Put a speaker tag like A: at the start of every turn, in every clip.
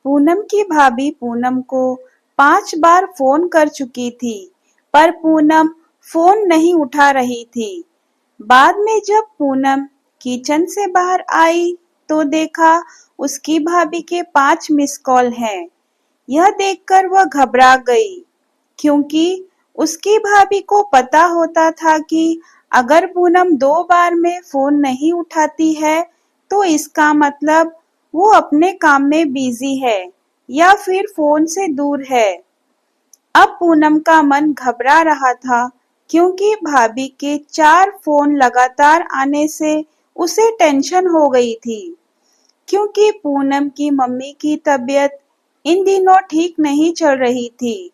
A: पूनम की भाभी पूनम को 5 बार फोन कर चुकी थी, पर पूनम फोन नहीं उठा रही थी। बाद में जब पूनम किचन से बाहर आई तो देखा उसकी भाभी के 5 मिस कॉल हैं। यह देखकर वह घबरा गई, क्योंकि उसकी भाभी को पता होता था कि अगर पूनम 2 बार में फोन नहीं उठाती है तो इसका मतलब वो अपने काम में बिजी है या फिर फोन से दूर है। अब पूनम का मन घबरा रहा था, क्योंकि भाभी के 4 फोन लगातार आने से उसे टेंशन हो गई थी। क्योंकि पूनम की मम्मी की तबीयत इन दिनों ठीक नहीं चल रही थी।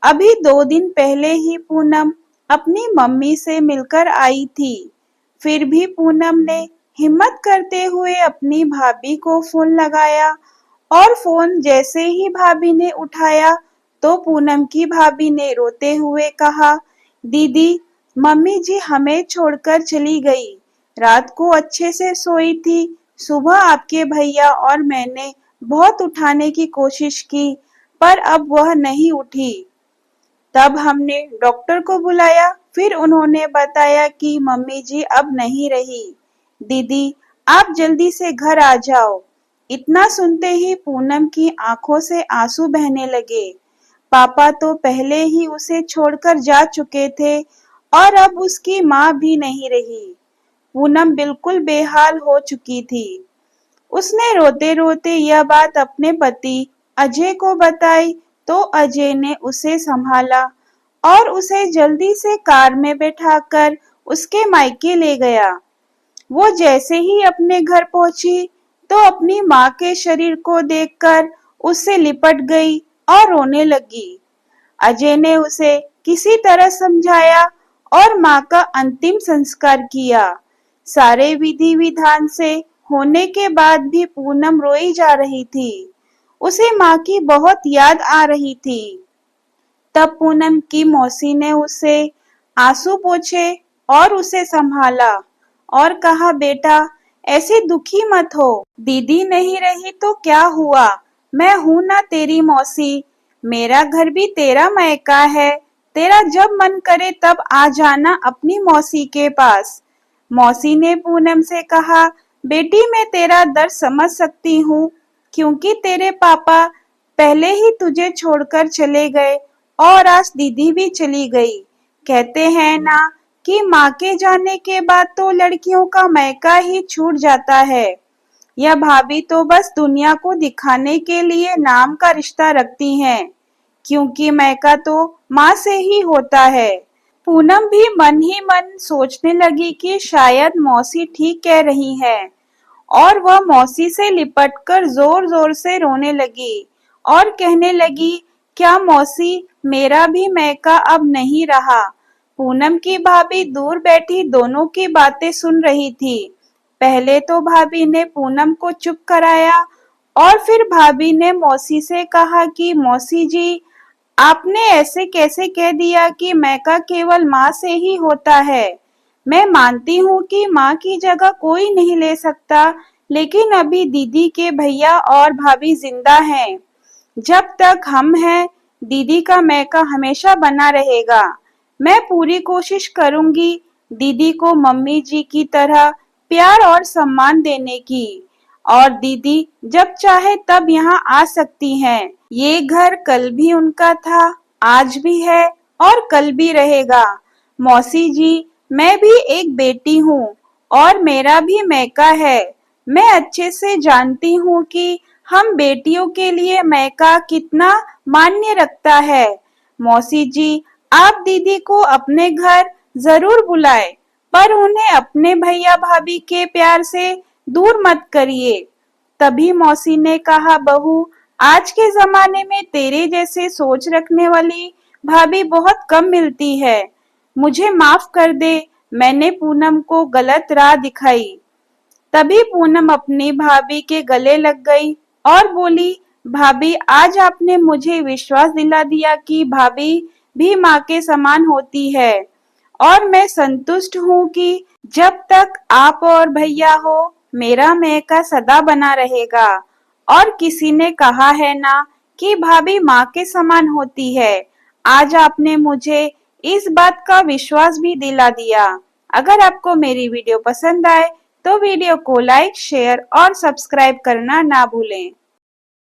A: अभी 2 दिन पहले ही पूनम अपनी मम्मी से मिलकर आई थी। फिर भी पूनम ने हिम्मत करते हुए अपनी भाभी को फोन लगाया, और फोन जैसे ही भाभी ने उठाया तो पूनम की भाभी ने रोते हुए कहा, दीदी, मम्मी जी हमें छोड़कर चली गई। रात को अच्छे से सोई थी। सुबह आपके भैया और मैंने बहुत उठाने की कोशिश की, पर अब वह नहीं उठी। तब हमने डॉक्टर को बुलाया, फिर उन्होंने बताया कि मम्मी जी अब नहीं रही। दीदी, आप जल्दी से घर आ जाओ। इतना सुनते ही पूनम की आंखों से आंसू बहने लगे। पापा तो पहले ही उसे छोड़कर जा चुके थे, और अब उसकी माँ भी नहीं रही। पूनम बिल्कुल बेहाल हो चुकी थी। उसने रोते-रोते यह बात अपने पति अजय को बताई, तो अजय ने उसे संभाला और उसे जल्दी से कार में बैठाकर उसके मायके ले गया। वो जैसे ही अपने घर पहुंची तो अपनी माँ के शरीर को देखकर उससे लिपट गई और रोने लगी। अजय ने उसे किसी तरह समझाया और माँ का अंतिम संस्कार किया। सारे विधि विधान से होने के बाद भी पूनम रोई जा रही थी। उसे माँ की बहुत याद आ रही थी। तब पूनम की मौसी ने उसे आंसू पोंछे और उसे संभाला और कहा, बेटा, ऐसे दुखी मत हो। दीदी नहीं रही तो क्या हुआ, मैं हूं ना तेरी मौसी। मेरा घर भी तेरा मायका है। तेरा जब मन करे तब आ जाना अपनी मौसी के पास। मौसी ने पूनम से कहा, बेटी, मैं तेरा दर्द समझ सकती हूँ, क्योंकि तेरे पापा पहले ही तुझे छोड़कर चले गए और आज दीदी भी चली गई। कहते हैं ना कि माँ के जाने के बाद तो लड़कियों का मायका ही छूट जाता है। यह भाभी तो बस दुनिया को दिखाने के लिए नाम का रिश्ता रखती हैं, क्योंकि मायका तो माँ से ही होता है। पूनम भी मन ही मन सोचने लगी कि शायद मौसी ठीक कह रही है, और वह मौसी से लिपटकर जोर-जोर से रोने लगी और कहने लगी, क्या मौसी, मेरा भी मायका अब नहीं रहा। पूनम की भाभी दूर बैठी दोनों की बातें सुन रही थी। पहले तो भाभी ने पूनम को चुप कराया, और फिर भाभी ने मौसी से कहा कि मौसी जी, आपने ऐसे कैसे कह दिया कि मायका केवल माँ से ही होता है। मैं मानती हूँ कि माँ की जगह कोई नहीं ले सकता, लेकिन अभी दीदी के भैया और भाभी जिंदा हैं। जब तक हम हैं, दीदी का मायका हमेशा बना रहेगा। मैं पूरी कोशिश करूंगी दीदी को मम्मी जी की तरह प्यार और सम्मान देने की, और दीदी जब चाहे तब यहाँ आ सकती हैं। ये घर कल भी उनका था, आज भी है और कल भी रहेगा। मौसी जी, मैं भी एक बेटी हूँ और मेरा भी मायका है। मैं अच्छे से जानती हूँ कि हम बेटियों के लिए मायका कितना मान्य रखता है। मौसी जी, आप दीदी को अपने घर जरूर बुलाएं, पर उन्हें अपने भैया भाभी के प्यार से दूर मत करिए। तभी मौसी ने कहा, बहू, आज के जमाने में तेरे जैसे सोच रखने वाली भाभी बहुत कम मिलती है। मुझे माफ कर दे, मैंने पूनम को गलत राह दिखाई। तभी पूनम अपनी भाभी के गले लग गई और बोली, भाभी, आज आपने मुझे विश्वास दिला दिया कि भाभी भी माँ के समान होती है, और मैं संतुष्ट हूँ कि जब तक आप और भैया हो, मेरा मायका सदा बना रहेगा। और किसी ने कहा है ना कि भाभी माँ के समान होती है। आज आपने मुझे इस बात का विश्वास भी दिला दिया। अगर आपको मेरी वीडियो पसंद आए तो वीडियो को लाइक, शेयर और सब्सक्राइब करना ना भूलें।